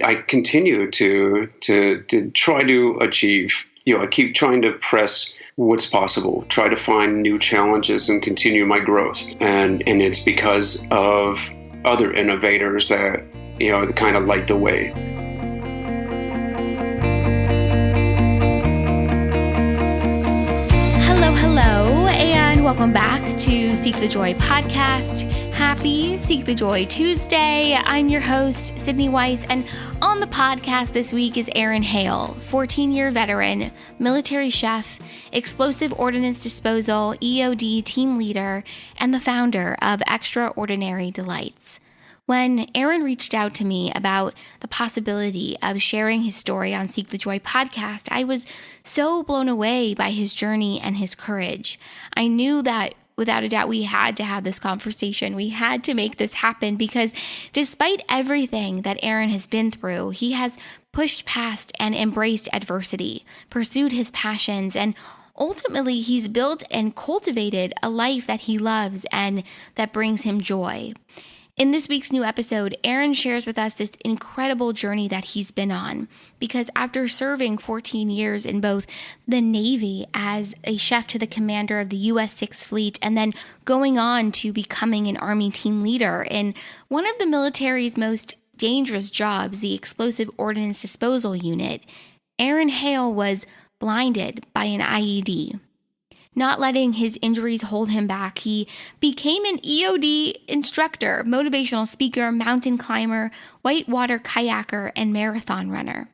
I continue to try to achieve. I keep trying to press what's possible, try to find new challenges and continue my growth. And it's because of other innovators that, kind of light the way. Hello, and welcome back to Seek the Joy podcast. Happy Seek the Joy Tuesday. I'm your host, Sydney Weiss, and on the podcast this week is Aaron Hale, 14-year veteran, military chef, Explosive Ordnance Disposal, E.O.D team leader, and the founder of Extraordinary Delights. When Aaron reached out to me about the possibility of sharing his story on Seek the Joy podcast, I was so blown away by his journey and his courage. I knew that without a doubt we had to have this conversation. We had to make this happen because despite everything that Aaron has been through, he has pushed past and embraced adversity, pursued his passions, and ultimately he's built and cultivated a life that he loves and that brings him joy. In this week's new episode, Aaron shares with us this incredible journey that he's been on, because after serving 14 years in both the Navy as a chef to the commander of the U.S. 6th Fleet and then going on to becoming an Army team leader in one of the military's most dangerous jobs, the Explosive Ordnance Disposal Unit, Aaron Hale was blinded by an IED. Not letting his injuries hold him back, he became an E.O.D instructor, motivational speaker, mountain climber, whitewater kayaker, and marathon runner.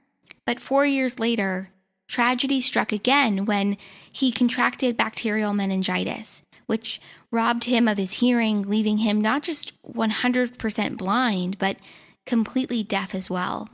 But 4 years later, tragedy struck again when he contracted bacterial meningitis, which robbed him of his hearing, leaving him not just 100% blind, but completely deaf as well.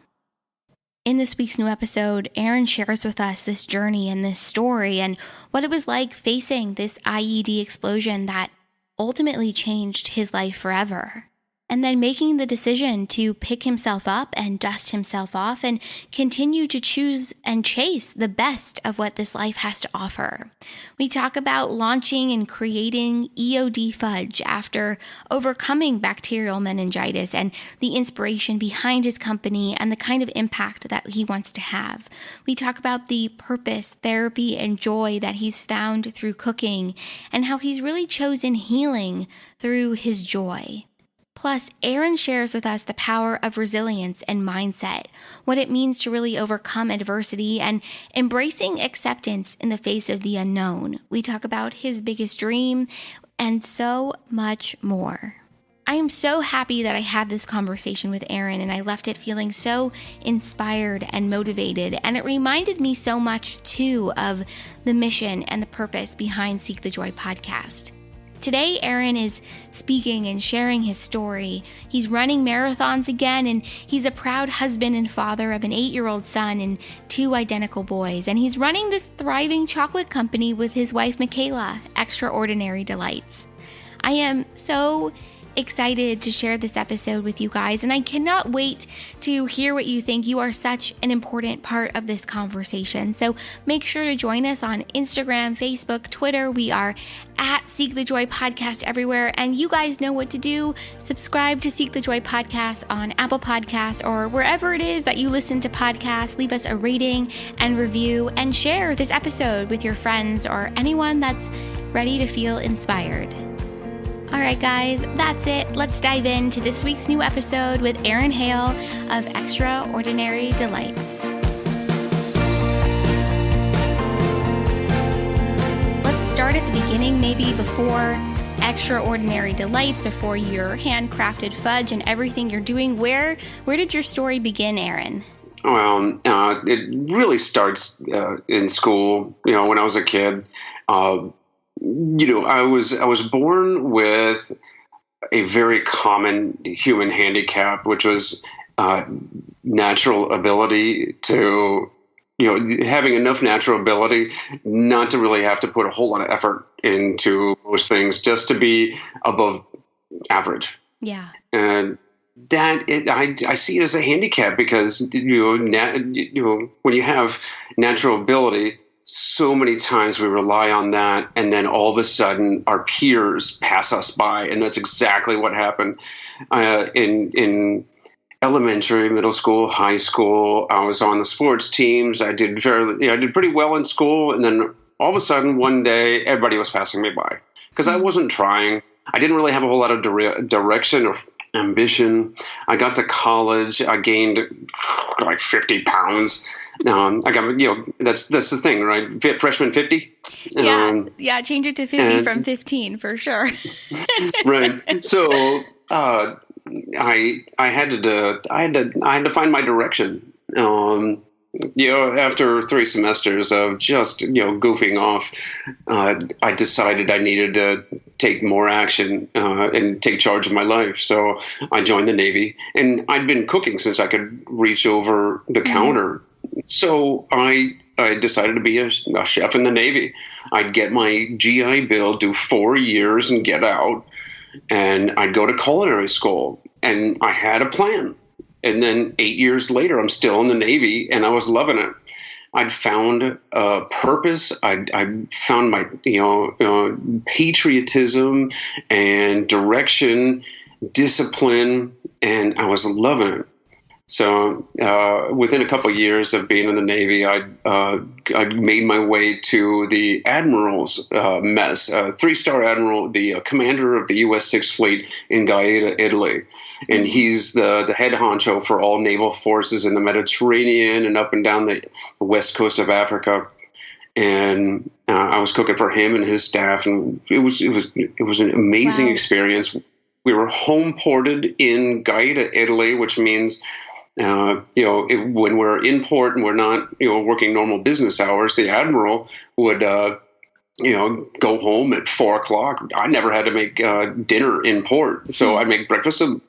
In this week's new episode, Aaron shares with us this journey and this story and what it was like facing this IED explosion that ultimately changed his life forever. And then making the decision to pick himself up and dust himself off and continue to choose and chase the best of what this life has to offer. We talk about launching and creating E.O.D fudge after overcoming bacterial meningitis and the inspiration behind his company and the kind of impact that he wants to have. We talk about the purpose, therapy, and joy that he's found through cooking and how he's really chosen healing through his joy. Plus, Aaron shares with us the power of resilience and mindset, what it means to really overcome adversity and embracing acceptance in the face of the unknown. We talk about his biggest dream and so much more. I am so happy that I had this conversation with Aaron and I left it feeling so inspired and motivated. And it reminded me so much too of the mission and the purpose behind Seek the Joy podcast. Today, Aaron is speaking and sharing his story. He's running marathons again, and he's a proud husband and father of an 8-year-old son and 2 identical boys. And he's running this thriving chocolate company with his wife, Michaela, Extraordinary Delights. I am so excited to share this episode with you guys, and I cannot wait to hear what you think. You are such an important part of this conversation. So make sure to join us on Instagram, Facebook, Twitter. We are at Seek the Joy Podcast everywhere, and you guys know what to do. Subscribe to Seek the Joy Podcast on Apple Podcasts or wherever it is that you listen to podcasts. Leave us a rating and review and share this episode with your friends or anyone that's ready to feel inspired. All right, guys, that's it. Let's dive into this week's new episode with Aaron Hale of Extraordinary Delights. Let's start at the beginning, maybe before Extraordinary Delights, before your handcrafted fudge and everything you're doing. Where did your story begin, Aaron? Well, it really starts in school. When I was a kid. I was born with a very common human handicap, which was natural ability to, having enough natural ability not to really have to put a whole lot of effort into most things, just to be above average. Yeah. And I see it as a handicap because, when you have natural ability, so many times we rely on that, and then all of a sudden our peers pass us by, and that's exactly what happened in elementary, middle school, high school. I was on the sports teams. I did pretty well in school, and then all of a sudden one day, everybody was passing me by because I wasn't trying. I didn't really have a whole lot of direction or ambition. I got to college. I gained like 50 pounds. I got, that's the thing, right? Freshman 50. Yeah. Change it to 50 from 15 for sure. Right. So I had to find my direction. After 3 semesters of just goofing off, I decided I needed to take more action and take charge of my life. So I joined the Navy, and I'd been cooking since I could reach over the counter. So I decided to be a chef in the Navy. I'd get my GI Bill, do 4 years, and get out, and I'd go to culinary school, and I had a plan. And then 8 years later, I'm still in the Navy, and I was loving it. I'd found a purpose. I found my patriotism and direction, discipline, and I was loving it. So within a couple of years of being in the Navy, I made my way to the Admiral's mess, 3-star Admiral, the commander of the U.S. 6th Fleet in Gaeta, Italy. And he's the head honcho for all naval forces in the Mediterranean and up and down the west coast of Africa. And I was cooking for him and his staff, and it was an amazing experience. We were home ported in Gaeta, Italy, which means when we're in port and we're not working normal business hours, the Admiral would go home at 4:00. I never had to make dinner in port, so I'd make breakfast and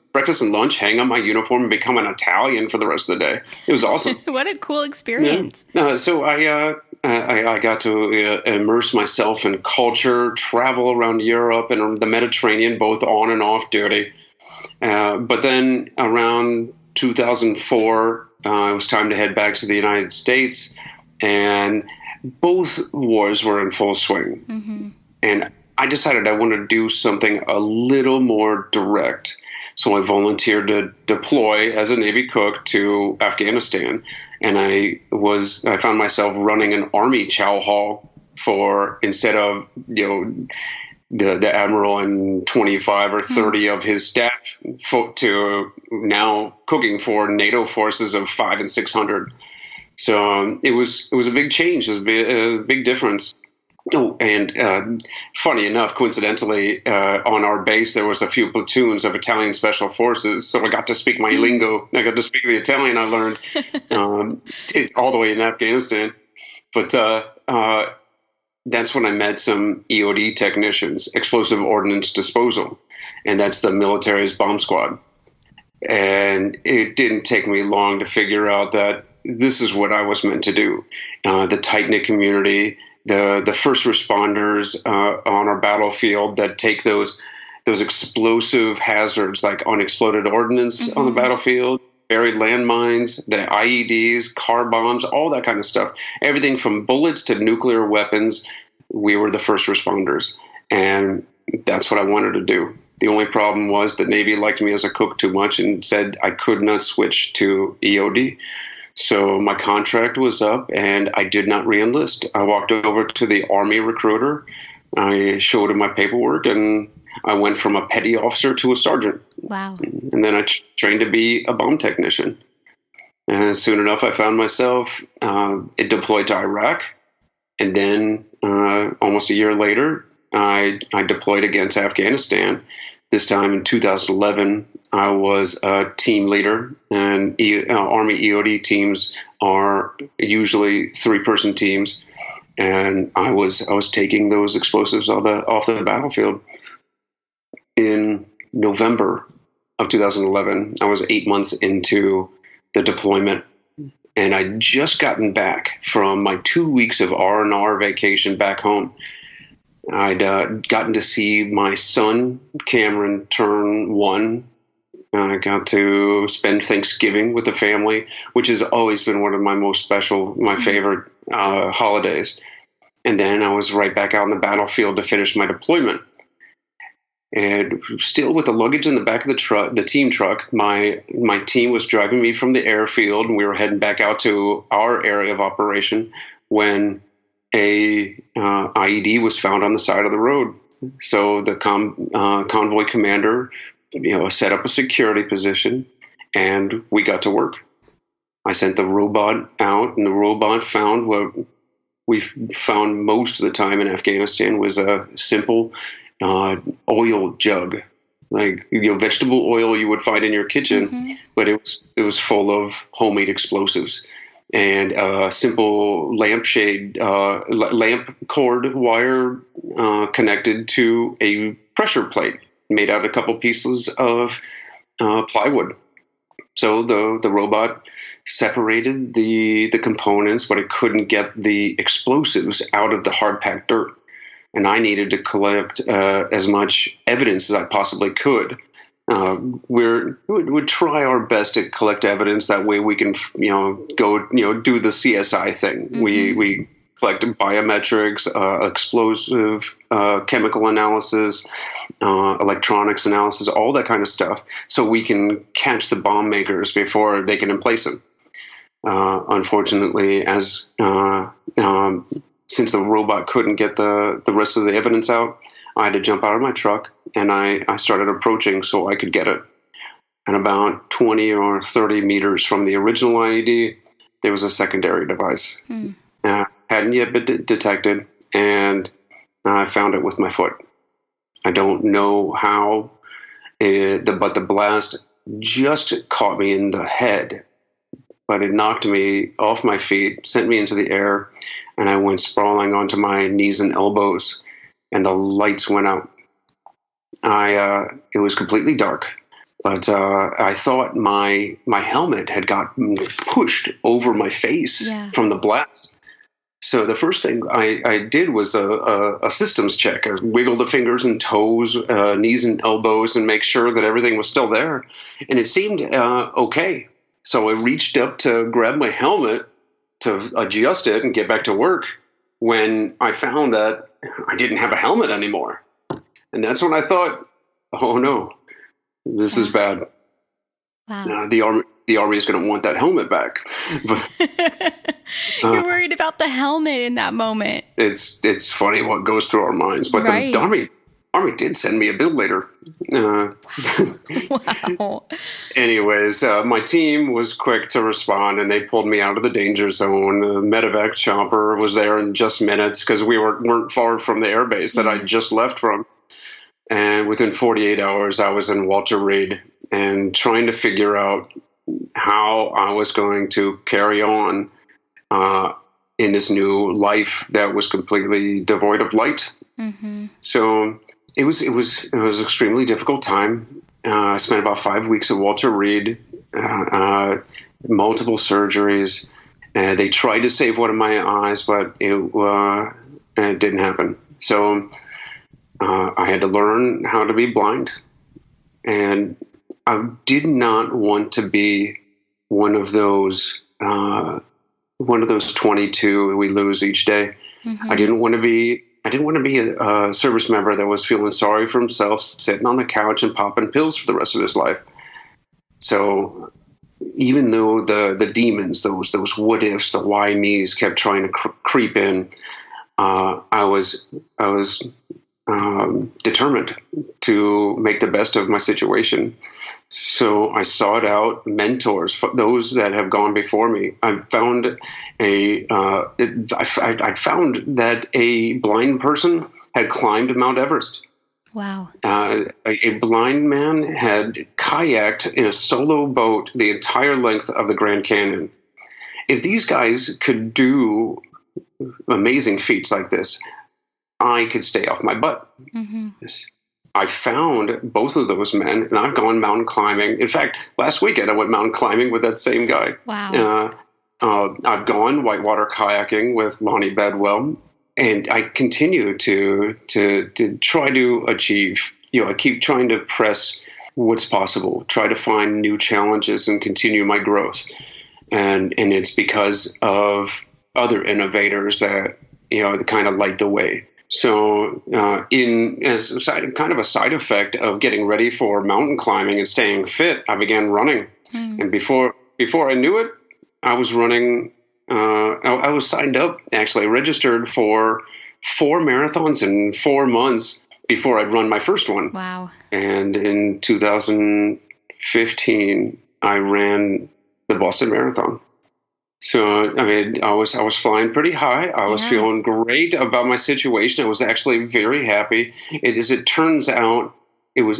lunch, hang on my uniform, and become an Italian for the rest of the day. It was awesome. What a cool experience! Yeah. So I got to immerse myself in culture, travel around Europe and the Mediterranean, both on and off duty. But then around 2004, it was time to head back to the United States, and both wars were in full swing. Mm-hmm. And I decided I wanted to do something a little more direct. So I volunteered to deploy as a Navy cook to Afghanistan. And I found myself running an Army chow hall for, instead of, the Admiral and 25 or 30 of his staff, to now cooking for NATO forces of 500 and 600. So it was a big change. It was a big difference. Oh, and funny enough, coincidentally, on our base, there was a few platoons of Italian Special Forces. So I got to speak my lingo. I got to speak the Italian I learned all the way in Afghanistan. But that's when I met some E.O.D technicians, Explosive Ordnance Disposal. And that's the military's bomb squad. And it didn't take me long to figure out that this is what I was meant to do. The tight-knit community, the first responders on our battlefield that take those explosive hazards like unexploded ordnance on the battlefield, buried landmines, the IEDs, car bombs, all that kind of stuff. Everything from bullets to nuclear weapons, we were the first responders. And that's what I wanted to do. The only problem was the Navy liked me as a cook too much and said I could not switch to E.O.D. So my contract was up, and I did not re-enlist. I walked over to the Army recruiter. I showed him my paperwork, and I went from a petty officer to a sergeant. Wow. And then I trained to be a bomb technician. And soon enough, I found myself deployed to Iraq. And then almost a year later, I deployed again to Afghanistan. This time in 2011, I was a team leader, and Army E.O.D teams are usually 3-person teams, and I was taking those explosives off the battlefield. In November of 2011, I was 8 months into the deployment, and I'd just gotten back from my 2 weeks of R&R vacation back home. I'd gotten to see my son, Cameron, turn 1. I got to spend Thanksgiving with the family, which has always been one of my most special, my favorite holidays. And then I was right back out on the battlefield to finish my deployment. And still with the luggage in the back of the truck, the team truck, my team was driving me from the airfield, and we were heading back out to our area of operation when a IED was found on the side of the road. So the convoy commander, set up a security position, and we got to work. I sent the robot out, and the robot found what we found most of the time in Afghanistan was a simple oil jug, like vegetable oil you would find in your kitchen, but it was full of homemade explosives. And a simple lamp cord wire connected to a pressure plate made out of a couple pieces of plywood. So the robot separated the components, but it couldn't get the explosives out of the hard-packed dirt. And I needed to collect as much evidence as I possibly could. We'd try our best to collect evidence. That way we can, go, do the CSI thing. We collected biometrics, explosive, chemical analysis, electronics analysis, all that kind of stuff, so we can catch the bomb makers before they can emplace them. Unfortunately, since the robot couldn't get the rest of the evidence out, I had to jump out of my truck, and I started approaching so I could get it. And about 20 or 30 meters from the original IED, there was a secondary device. Hadn't yet been detected, and I found it with my foot. I don't know how, but the blast just caught me in the head, but it knocked me off my feet, sent me into the air, and I went sprawling onto my knees and elbows, and the lights went out. It was completely dark, but I thought my helmet had gotten pushed over my face from the blast. So the first thing I did was a systems check. I wiggled the fingers and toes, knees and elbows, and make sure that everything was still there. And it seemed okay. So I reached up to grab my helmet to adjust it and get back to work, when I found that I didn't have a helmet anymore. And that's when I thought, oh no, this is bad. Wow. The army is going to want that helmet back. But, you're worried about the helmet in that moment. It's funny what goes through our minds. But the army did send me a bill later. Wow. Anyways, my team was quick to respond, and they pulled me out of the danger zone. The medevac chopper was there in just minutes, because we weren't far from the airbase that I just left from. And within 48 hours, I was in Walter Reed and trying to figure out how I was going to carry on in this new life that was completely devoid of light. So it was an extremely difficult time. I spent about 5 weeks at Walter Reed, multiple surgeries. They tried to save one of my eyes, but it didn't happen. So I had to learn how to be blind, and I did not want to be one of those 22 we lose each day. I didn't want to be a service member that was feeling sorry for himself, sitting on the couch and popping pills for the rest of his life. So even though the demons, those what ifs, the why me's kept trying to creep in, I was determined to make the best of my situation. So I sought out mentors, those that have gone before me. I found that a blind person had climbed Mount Everest. Wow. A blind man had kayaked in a solo boat the entire length of the Grand Canyon. If these guys could do amazing feats like this, I could stay off my butt. I found both of those men, and I've gone mountain climbing. In fact, last weekend I went mountain climbing with that same guy. Wow. I've gone whitewater kayaking with Lonnie Bedwell, and I continue to try to achieve. I keep trying to press what's possible, try to find new challenges and continue my growth. And it's because of other innovators that, that kind of light the way. So, as kind of a side effect of getting ready for mountain climbing and staying fit, I began running. And before I knew it, I was running. I was signed up, actually registered for 4 marathons in 4 months before I'd run my first one. Wow! And in 2015, I ran the Boston Marathon. So, I mean, I was flying pretty high. I was feeling great about my situation. I was actually very happy. It turns out, it was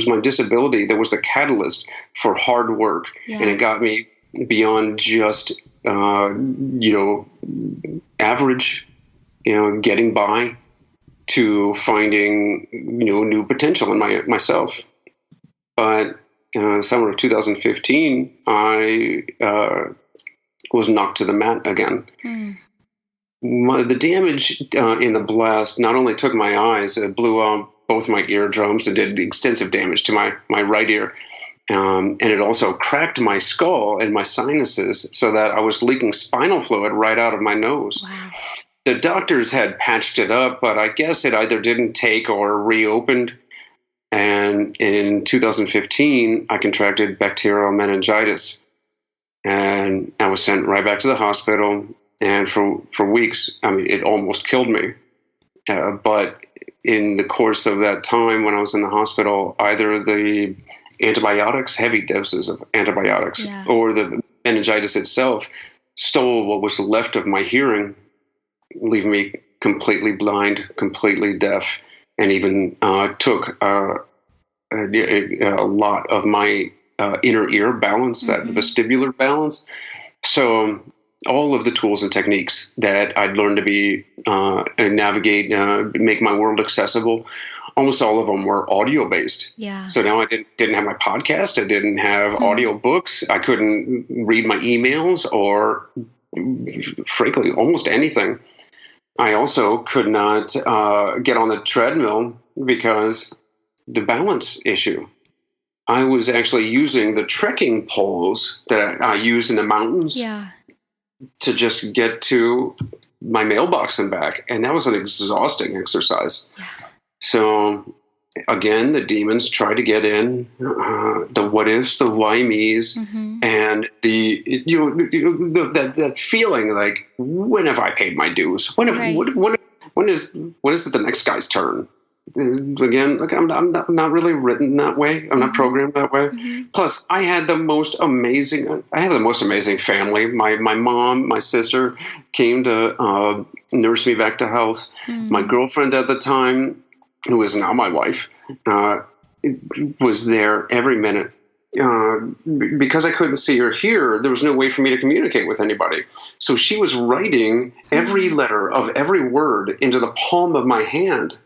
my disability that was the catalyst for hard work, and it got me beyond just average, getting by, to finding new potential in myself. But summer of 2015, I was knocked to the mat again. The damage in the blast not only took my eyes, it blew out both my eardrums and did extensive damage to my right ear. And it also cracked my skull and my sinuses so that I was leaking spinal fluid right out of my nose. Wow. The doctors had patched it up, but I guess it either didn't take or reopened. And in 2015, I contracted bacterial meningitis, and I was sent right back to the hospital. And for weeks, I mean, it almost killed me. But in the course of that time, when I was in the hospital, either the antibiotics, heavy doses of antibiotics, or the meningitis itself stole what was left of my hearing, leaving me completely blind, completely deaf, and even took a lot of my inner ear balance, that vestibular balance. So all of the tools and techniques that I'd learned to navigate, make my world accessible, almost all of them were audio based. Yeah. So now I didn't have my podcast. I didn't have audio books. I couldn't read my emails or, frankly, almost anything. I also could not get on the treadmill because the balance issue. I was actually using the trekking poles that I use in the mountains to just get to my mailbox and back. And that was an exhausting exercise. Yeah. So again, the demons try to get in, the what ifs, the why me's, and that feeling like, when have I paid my dues? When is it the next guy's turn? Again, like I'm not really written that way. I'm not programmed that way. Plus, I have the most amazing family. My mom, my sister came to nurse me back to health. My girlfriend at the time, who is now my wife, was there every minute. Because I couldn't see or hear, there was no way for me to communicate with anybody. So she was writing every letter of every word into the palm of my hand,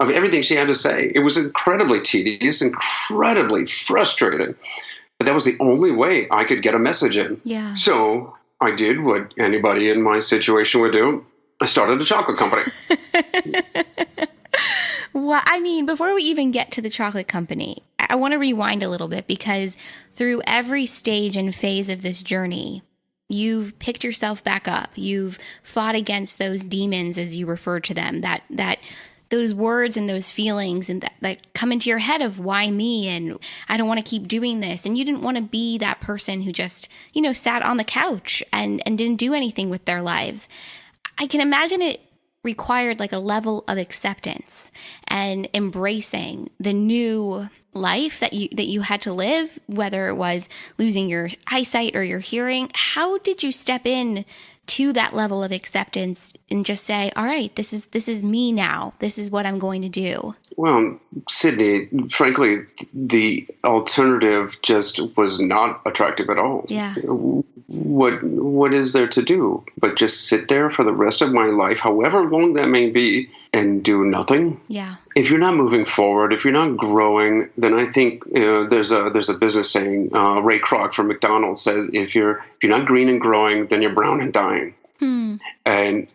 of everything she had to say. It was incredibly tedious, incredibly frustrating. But that was the only way I could get a message in. Yeah. So I did what anybody in my situation would do. I started a chocolate company. Well, I mean, before we even get to the chocolate company, I want to rewind a little bit, because through every stage and phase of this journey, you've picked yourself back up. You've fought against those demons, as you refer to them, that those words and those feelings and that come into your head of why me, and I don't want to keep doing this. And you didn't want to be that person who just, sat on the couch and didn't do anything with their lives. I can imagine it required like a level of acceptance and embracing the new life that you had to live, whether it was losing your eyesight or your hearing. How did you step in to that level of acceptance and just say, all right, this is me now. This is what I'm going to do? Well, Sydney, frankly, the alternative just was not attractive at all. Yeah. What is there to do but just sit there for the rest of my life, however long that may be, and do nothing? Yeah. If you're not moving forward, if you're not growing, then I think there's a business saying. Ray Kroc from McDonald's says, if you're not green and growing, then you're brown and dying. And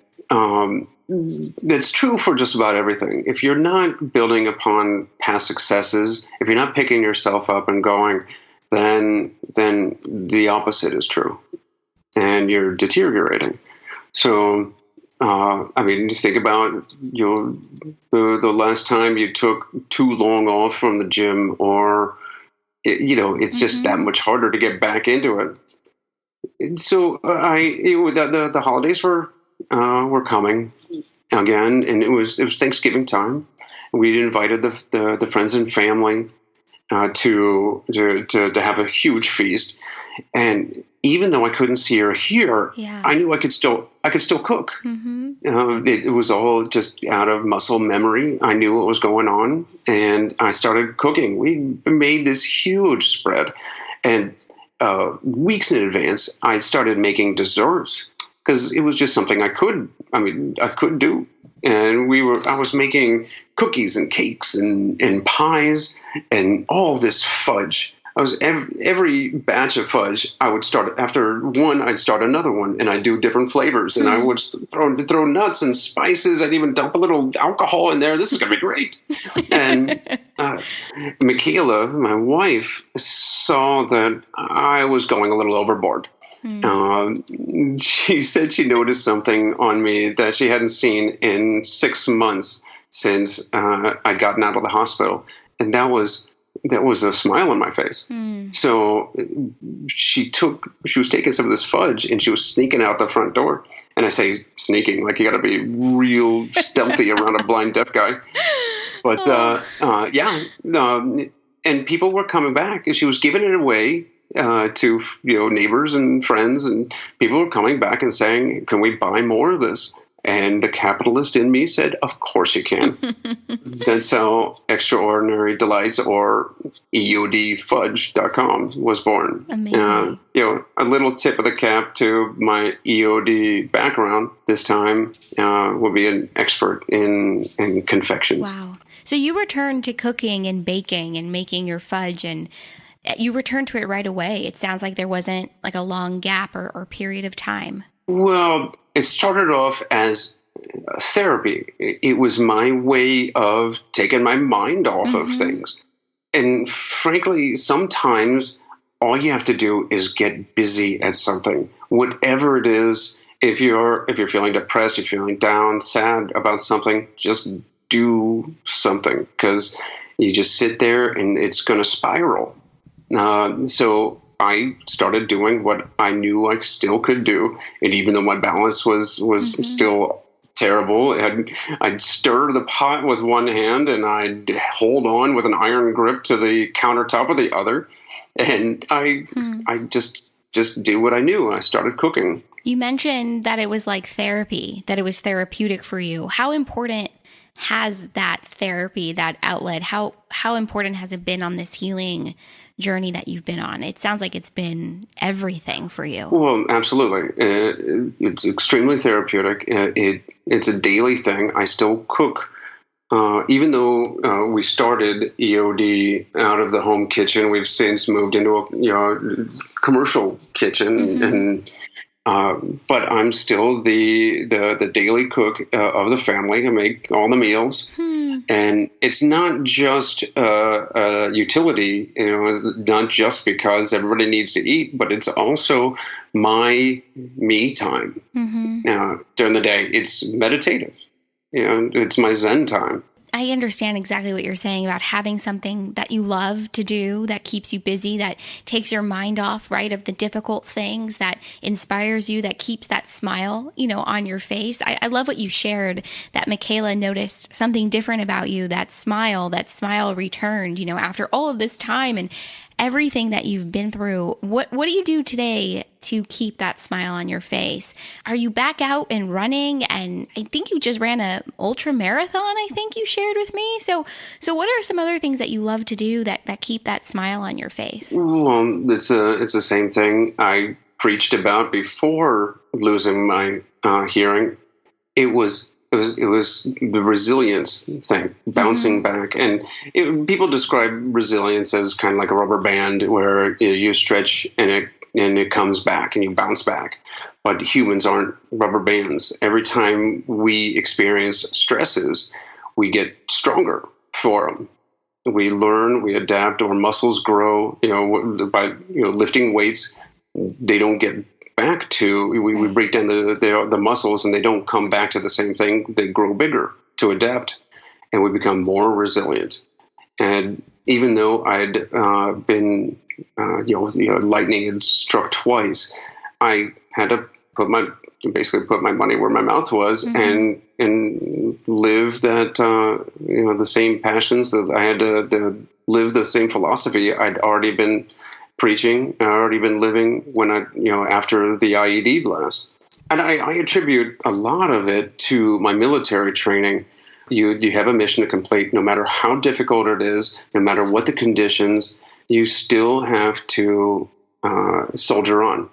that's true for just about everything. If you're not building upon past successes, if you're not picking yourself up and going, then the opposite is true, and you're deteriorating. So I mean, think about the last time you took too long off from the gym, or it's just that much harder to get back into it. And so the holidays were coming again, and it was Thanksgiving time. We invited the friends and family to have a huge feast, and even though I couldn't see or hear, I knew I could still cook. It was all just out of muscle memory. I knew what was going on, and I started cooking. We made this huge spread, and weeks in advance, I started making desserts because it was just something I could do. And I was making cookies and cakes and pies and all this fudge. I was every batch of fudge. I would start after one. I'd start another one, and I'd do different flavors. And I would throw nuts and spices. I'd even dump a little alcohol in there. This is gonna be great. And Michaela, my wife, saw that I was going a little overboard. She said she noticed something on me that she hadn't seen in 6 months since I'd gotten out of the hospital, and that was a smile on my face. So she was taking some of this fudge, and she was sneaking out the front door. And I say sneaking, like you got to be real stealthy around a blind deaf guy. But and people were coming back, and she was giving it away to neighbors and friends, and people were coming back and saying, "Can we buy more of this?" And the capitalist in me said, "Of course you can." That's how Extraordinary Delights, or E.O.D.fudge.com was born. Amazing. A little tip of the cap to my E.O.D. background this time will be an expert in confections. Wow. So you returned to cooking and baking and making your fudge, and you returned to it right away. It sounds like there wasn't like a long gap or period of time. Well, it started off as therapy. It was my way of taking my mind off of things. And frankly, sometimes all you have to do is get busy at something, whatever it is. If you're feeling depressed, if you're feeling down, sad about something, just do something, because you just sit there and it's going to spiral. So I started doing what I knew I still could do. And even though my balance was still terrible, I'd stir the pot with one hand and I'd hold on with an iron grip to the countertop with the other. And I just did what I knew. I started cooking. You mentioned that it was like therapy, that it was therapeutic for you. How important has that therapy, that outlet, how important has it been on this healing journey that you've been on? It sounds like it's been everything for you. Well, absolutely. It's extremely therapeutic. It's a daily thing. I still cook. Even though we started E.O.D. out of the home kitchen, we've since moved into a commercial kitchen, and but I'm still the daily cook of the family. I make all the meals. And it's not just a utility, it's not just because everybody needs to eat, but it's also my me time during the day. It's meditative. It's my Zen time. I understand exactly what you're saying about having something that you love to do, that keeps you busy, that takes your mind off, right, of the difficult things, that inspires you, that keeps that smile, on your face. I love what you shared, that Michaela noticed something different about you, that smile returned, after all of this time and everything that you've been through. What do you do today to keep that smile on your face? Are you back out and running? And I think you just ran a ultra marathon, I think you shared with me. So what are some other things that you love to do that keep that smile on your face? Well, it's the same thing I preached about before losing my hearing. It was the resilience thing, bouncing back. And people describe resilience as kind of like a rubber band where you stretch and it comes back and you bounce back. But humans aren't rubber bands. Every time we experience stresses, we get stronger for them. We learn, we adapt, our muscles grow, by lifting weights. They don't get back to, we break down the muscles, and they don't come back to the same thing. They grow bigger to adapt, and we become more resilient. And even though I'd been, lightning had struck twice, I had to basically put my money where my mouth was, and live that, the same passions that I had to live, the same philosophy I'd already been preaching, I'd already been living when after the IED blast. And I attribute a lot of it to my military training. You have a mission to complete, no matter how difficult it is, no matter what the conditions, you still have to soldier on.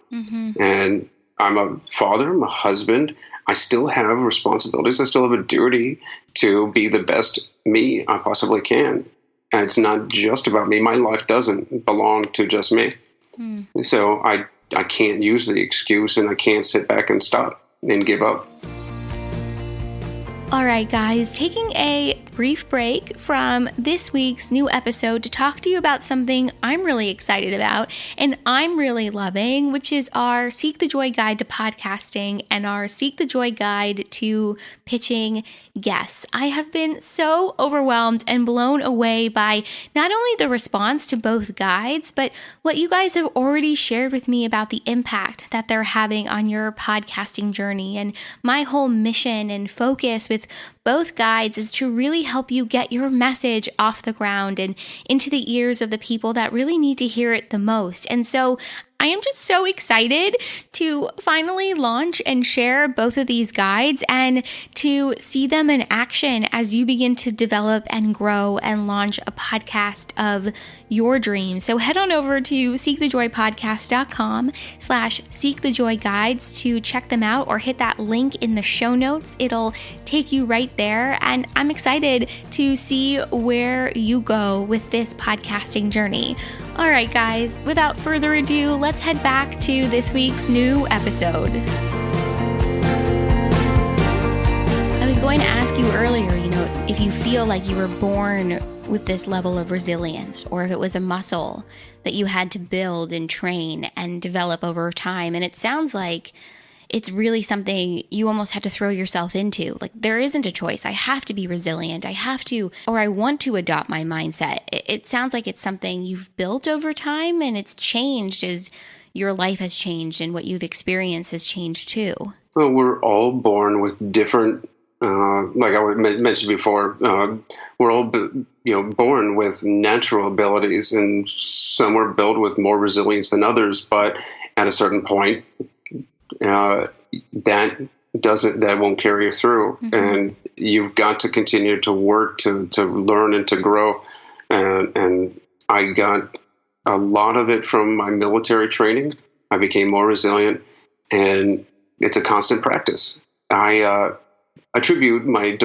And I'm a father, I'm a husband. I still have responsibilities. I still have a duty to be the best me I possibly can. And it's not just about me. My life doesn't belong to just me. So I can't use the excuse, and I can't sit back and stop and give up. All right, guys, taking a brief break from this week's new episode to talk to you about something I'm really excited about and I'm really loving, which is our Seek the Joy Guide to Podcasting and our Seek the Joy Guide to Pitching Guests. I have been so overwhelmed and blown away by not only the response to both guides, but what you guys have already shared with me about the impact that they're having on your podcasting journey. And my whole mission and focus with both guides is to really help you get your message off the ground and into the ears of the people that really need to hear it the most. And so I am just so excited to finally launch and share both of these guides and to see them in action as you begin to develop and grow and launch a podcast of your dreams. So head on over to seekthejoypodcast.com/seekthejoyguides to check them out, or hit that link in the show notes. It'll take you right there. And I'm excited to see where you go with this podcasting journey. All right, guys, without further ado, let's head back to this week's new episode. I was going to ask you earlier, if you feel like you were born with this level of resilience, or if it was a muscle that you had to build and train and develop over time. And it sounds like it's really something you almost had to throw yourself into. Like, there isn't a choice. I have to be resilient. I want to adopt my mindset. It sounds like it's something you've built over time, and it's changed as your life has changed and what you've experienced has changed too. Well, we're all born with different, like I mentioned before, we're all born with natural abilities, and some are built with more resilience than others. But at a certain point, that won't carry you through, and you've got to continue to work to learn and to grow. And I got a lot of it from my military training. I became more resilient, and it's a constant practice. I attribute my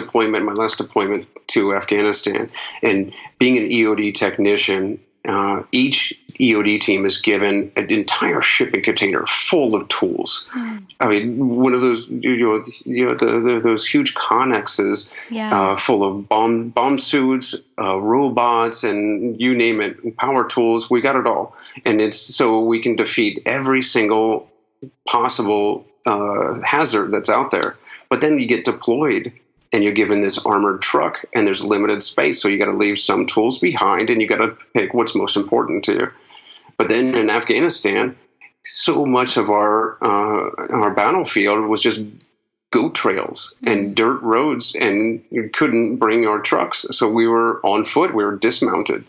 last deployment to Afghanistan, and being an E.O.D technician. Each E.O.D team is given an entire shipping container full of tools. I mean, one of those, those huge connexes full of bomb suits, robots, and you name it, power tools. We got it all, and it's so we can defeat every single possible hazard that's out there. But then you get deployed, and you're given this armored truck, and there's limited space. So you got to leave some tools behind, and you got to pick what's most important to you. But then in Afghanistan, so much of our battlefield was just goat trails and dirt roads, and you couldn't bring our trucks. So we were on foot, we were dismounted.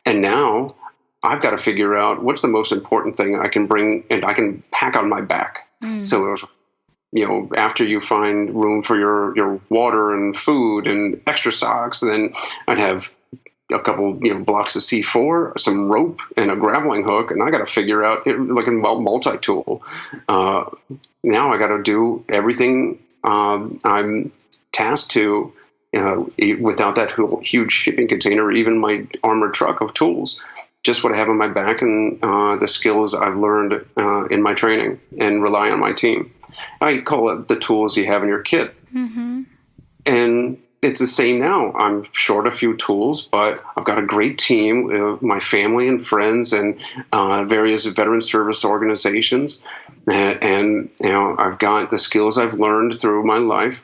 And now I've got to figure out what's the most important thing I can bring and I can pack on my back. So it was, after you find room for your water and food and extra socks, then I'd have a couple, blocks of C4, some rope, and a grappling hook, and I got to figure out like a multi-tool. Now I got to do everything I'm tasked to without that huge shipping container, even my armored truck of tools. Just what I have on my back and the skills I've learned in my training, and rely on my team. I call it the tools you have in your kit. And it's the same now. I'm short a few tools, but I've got a great team, my family and friends, and various veteran service organizations, and I've got the skills I've learned through my life,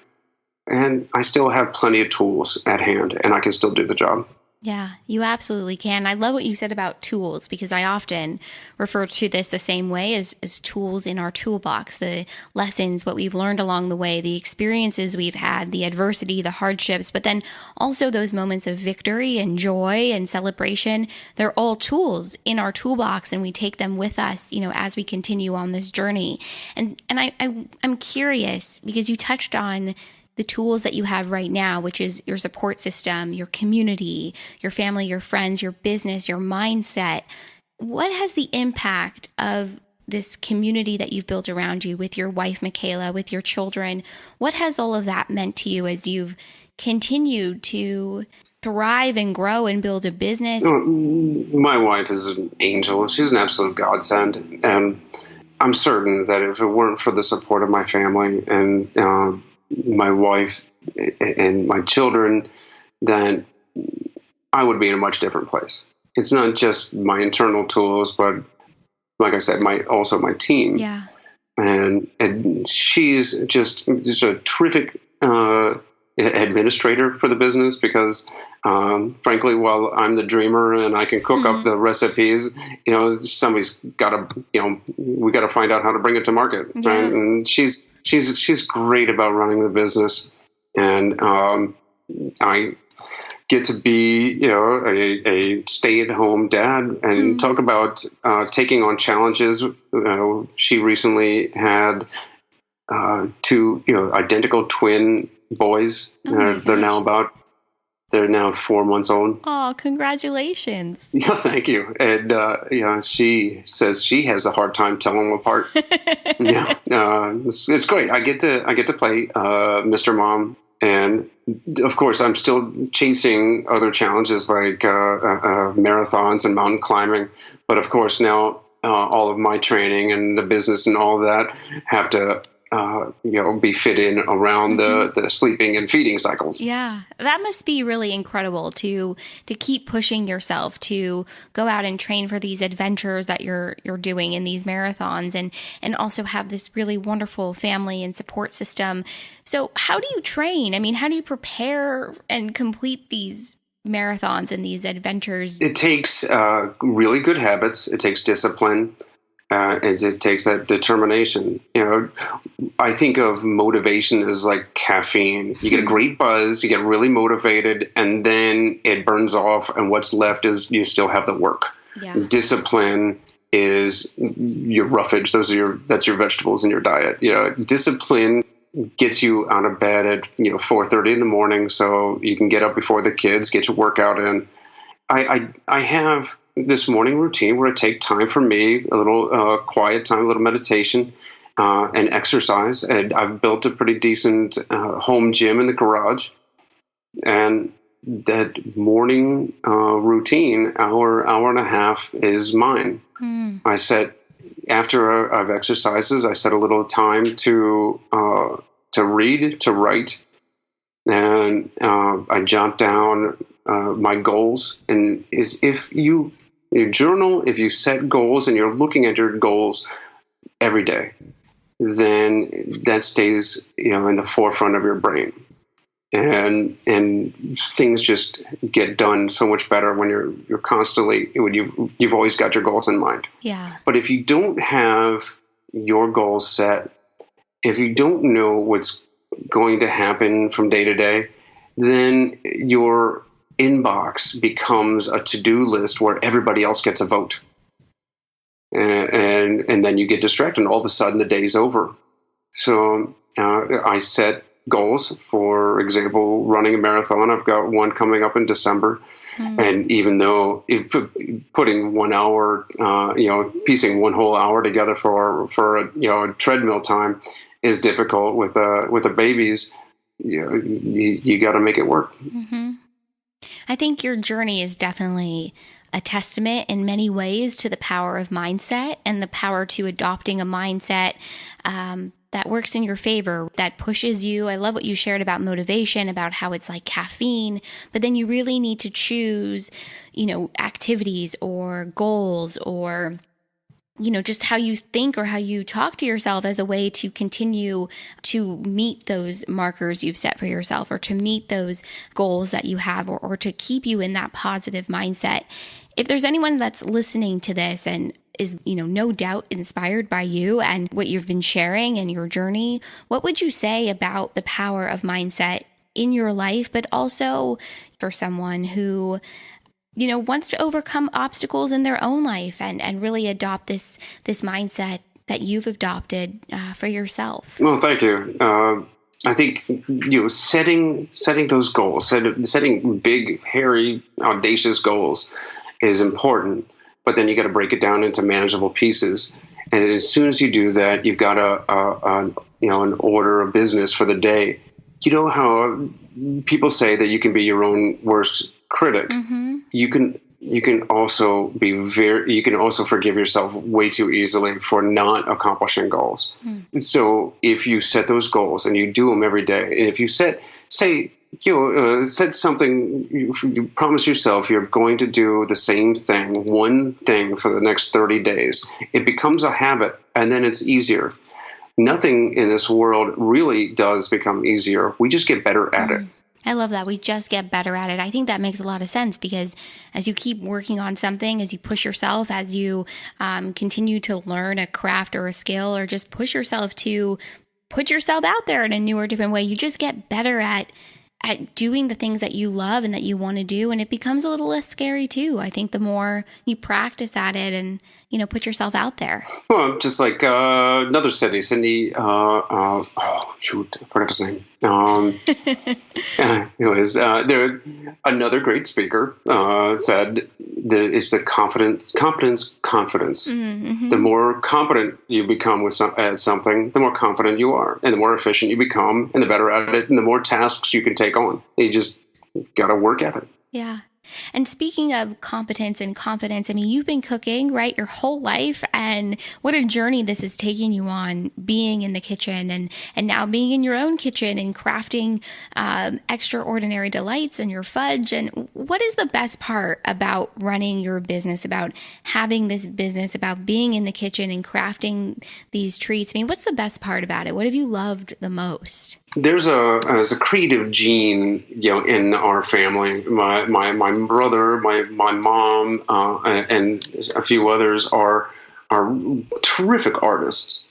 and I still have plenty of tools at hand, and I can still do the job. Yeah, you absolutely can. I love what you said about tools, because I often refer to this the same way as tools in our toolbox, the lessons, what we've learned along the way, the experiences we've had, the adversity, the hardships, but then also those moments of victory and joy and celebration. They're all tools in our toolbox, and we take them with us, as we continue on this journey. And I'm curious, because you touched on the tools that you have right now, which is your support system, your community, your family, your friends, your business, your mindset. What has the impact of this community that you've built around you with your wife, Michaela, with your children? What has all of that meant to you as you've continued to thrive and grow and build a business? My wife is an angel. She's an absolute godsend. And I'm certain that if it weren't for the support of my family and my wife and my children, then I would be in a much different place. It's not just my internal tools, but like I said, also my team. Yeah. And she's just a terrific administrator for the business, because frankly, while I'm the dreamer and I can cook up the recipes, somebody's got to, we got to find out how to bring it to market. Yeah. Right? And she's great about running the business, and I get to be a stay-at-home dad, and talk about taking on challenges. She recently had two identical twin boys. They're now 4 months old. Oh, congratulations. Yeah, thank you. And she says she has a hard time telling them apart. Yeah, it's great. I get to play Mr. Mom, and of course I'm still chasing other challenges like marathons and mountain climbing. But of course now all of my training and the business and all of that have to be fit in around the sleeping and feeding cycles. Yeah, that must be really incredible to keep pushing yourself to go out and train for these adventures that you're doing in these marathons, and also have this really wonderful family and support system. So how do you train? I mean, how do you prepare and complete these marathons and these adventures? It takes really good habits. It takes discipline. And it takes that determination. I think of motivation as like caffeine. You get a great buzz, you get really motivated, and then it burns off, and what's left is you still have the work. Yeah. Discipline is your roughage. That's your vegetables in your diet. Discipline gets you out of bed at 4:30 in the morning, so you can get up before the kids, get your workout in. I have this morning routine where I take time for me, a little quiet time, a little meditation, and exercise. And I've built a pretty decent home gym in the garage. And that morning routine, hour and a half, is mine. I set, after I've exercises, I set a little time to read, to write, and I jot down my goals. And if you journal, if you set goals and you're looking at your goals every day, then that stays in the forefront of your brain, and things just get done so much better when you're constantly, when you've always got your goals in mind. Yeah. But if you don't have your goals set, if you don't know what's going to happen from day to day, then your inbox becomes a to-do list where everybody else gets a vote. And then you get distracted, and all of a sudden the day's over. So I set goals. For example, running a marathon. I've got one coming up in December. And even though putting 1 hour, piecing one whole hour together for a treadmill time is difficult with the babies, you got to make it work. Mm-hmm. I think your journey is definitely a testament in many ways to the power of mindset and the power to adopting a mindset works in your favor, that pushes you. I love what you shared about motivation, about how it's like caffeine, but then you really need to choose, activities or goals or just how you think or how you talk to yourself as a way to continue to meet those markers you've set for yourself, or to meet those goals that you have, or to keep you in that positive mindset. If there's anyone that's listening to this and is, no doubt inspired by you and what you've been sharing and your journey, what would you say about the power of mindset in your life, but also for someone who wants to overcome obstacles in their own life and really adopt this mindset that you've adopted for yourself? Well, thank you. I think setting those goals, setting big, hairy, audacious goals is important. But then you got to break it down into manageable pieces. And as soon as you do that, you've got an order of business for the day. You know how people say that you can be your own worst critic. Mm-hmm. You can also forgive yourself way too easily for not accomplishing goals. Mm. And so if you set those goals and you do them every day, and if you set something, you promise yourself you're going to do the same thing, one thing for the next 30 days, it becomes a habit, and then it's easier. Nothing in this world really does become easier. We just get better at it. I love that. We just get better at it. I think that makes a lot of sense, because as you keep working on something, as you push yourself, as you continue to learn a craft or a skill, or just push yourself to put yourself out there in a new or different way, you just get better at doing the things that you love and that you want to do. And it becomes a little less scary too. I think the more you practice at it and, put yourself out there. Well, just like another Sydney, I forgot his name. Anyways, another great speaker said it's the confidence. Mm-hmm. The more competent you become at something, the more confident you are, and the more efficient you become, and the better at it, and the more tasks you can take on. You just got to work at it. Yeah. And speaking of competence and confidence, I mean, you've been cooking, right, your whole life, and what a journey this is taking you on, being in the kitchen and now being in your own kitchen and crafting extraordinary delights and your fudge. And what is the best part about running your business, about having this business, about being in the kitchen and crafting these treats? I mean, what's the best part about it? What have you loved the most? There's a creative gene, in our family. My brother, my mom, and a few others are terrific artists,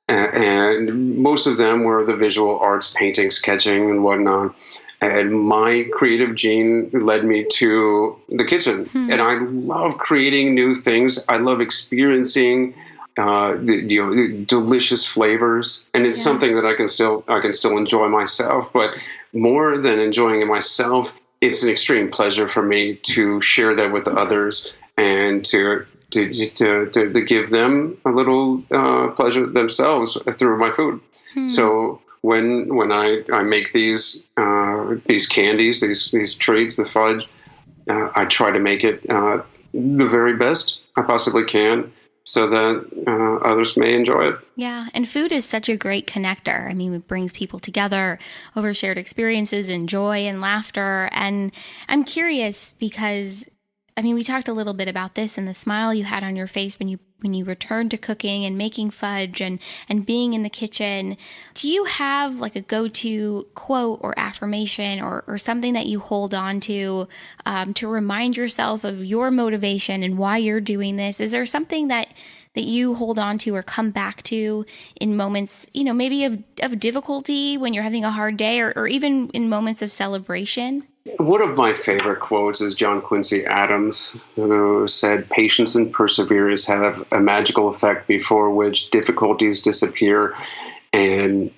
and most of them were the visual arts, painting, sketching, and whatnot. And my creative gene led me to the kitchen, and I love creating new things. I love experiencing the delicious flavors, and it's something that I can still enjoy myself. But more than enjoying it myself, it's an extreme pleasure for me to share that with others and to give them a little pleasure themselves through my food. So when I make these candies, these treats, the fudge, I try to make it the very best I possibly can, so that others may enjoy it. Yeah, and food is such a great connector. I mean, it brings people together over shared experiences and joy and laughter. And I'm curious because, I mean, we talked a little bit about this and the smile you had on your face when you returned to cooking and making fudge and being in the kitchen. Do you have like a go-to quote or affirmation or something that you hold on to remind yourself of your motivation and why you're doing this? Is there something that you hold on to or come back to in moments, maybe of difficulty when you're having a hard day or even in moments of celebration? One of my favorite quotes is John Quincy Adams, who said, "Patience and perseverance have a magical effect before which difficulties disappear and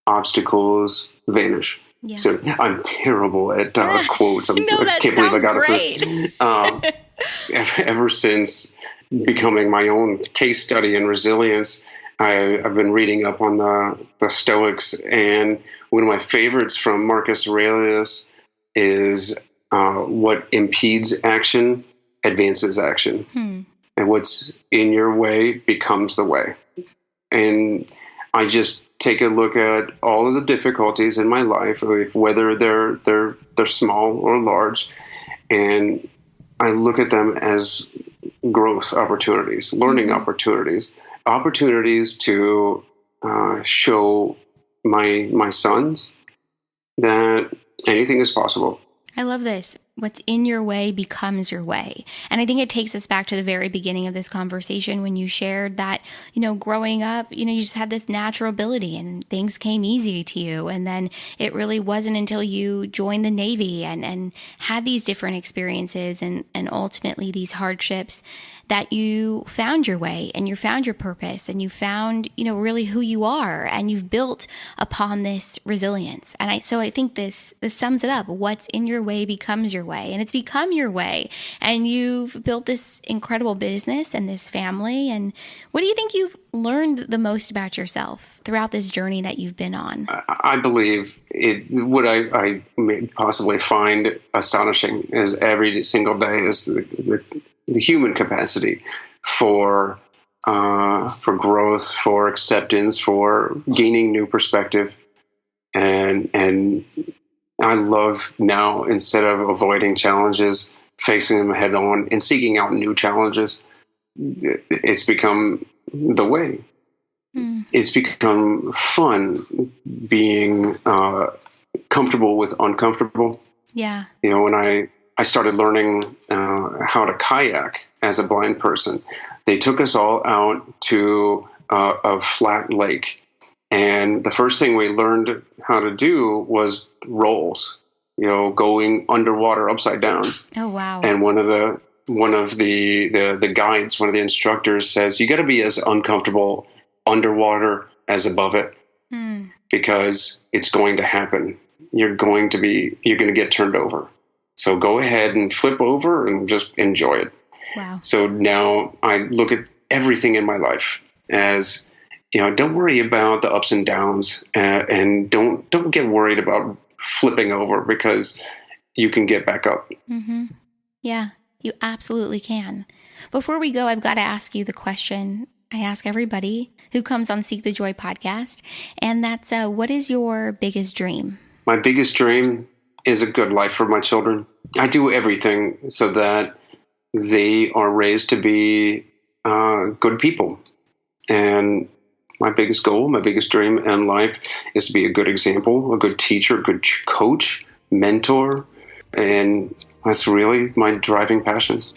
obstacles vanish." Yeah. So I'm terrible at quotes. I can't believe I got it. Ever since becoming my own case study in resilience, I've been reading up on the Stoics, and one of my favorites from Marcus Aurelius is what impedes action advances action. And what's in your way becomes the way. And I just take a look at all of the difficulties in my life, whether they're small or large, and I look at them as growth opportunities, learning opportunities to show my sons that anything is possible. I love this. What's in your way becomes your way. And I think it takes us back to the very beginning of this conversation when you shared that, growing up, you just had this natural ability and things came easy to you. And then it really wasn't until you joined the Navy and had these different experiences and ultimately these hardships that you found your way and you found your purpose and you found, really who you are, and you've built upon this resilience. And so I think this sums it up. What's in your way becomes your way, and it's become your way. And you've built this incredible business and this family. And what do you think you've learned the most about yourself throughout this journey that you've been on? I believe what I may possibly find astonishing is every single day is the human capacity for growth, for acceptance, for gaining new perspective. And I love now, instead of avoiding challenges, facing them head on and seeking out new challenges. It's become the way. It's become fun being comfortable with uncomfortable. Yeah. When I started learning how to kayak as a blind person, they took us all out to a flat lake. And the first thing we learned how to do was rolls, going underwater upside down. Oh, wow. And one of the guides, one of the instructors says, you got to be as uncomfortable underwater as above it, because it's going to happen. You're going to get turned over. So go ahead and flip over and just enjoy it. Wow. So now I look at everything in my life as, don't worry about the ups and downs, and don't get worried about flipping over, because you can get back up. Mm-hmm. Yeah, you absolutely can. Before we go, I've got to ask you the question I ask everybody who comes on Seek the Joy podcast, and that's, what is your biggest dream? My biggest dream is a good life for my children. I do everything so that they are raised to be good people. And my biggest goal, my biggest dream in life is to be a good example, a good teacher, a good coach, mentor. And that's really my driving passions.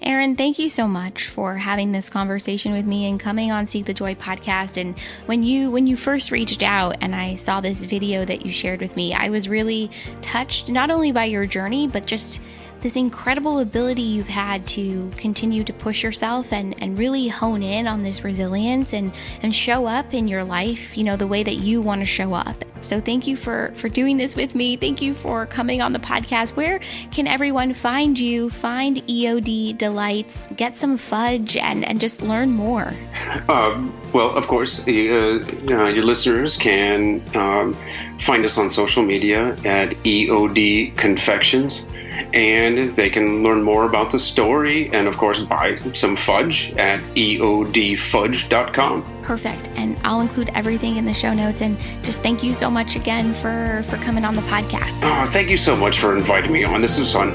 Aaron, thank you so much for having this conversation with me and coming on Seek the Joy podcast. And when you first reached out and I saw this video that you shared with me, I was really touched not only by your journey, but just this incredible ability you've had to continue to push yourself and really hone in on this resilience and show up in your life, the way that you want to show up. So thank you for doing this with me. Thank you for coming on the podcast. Where can everyone find you, find E.O.D. Delights, get some fudge, and just learn more? Well, of course, your listeners can find us on social media at E.O.D. Confections. And they can learn more about the story and, of course, buy some fudge at eodfudge.com. Perfect. And I'll include everything in the show notes. And just thank you so much again for coming on the podcast. Oh, thank you so much for inviting me on. This was fun.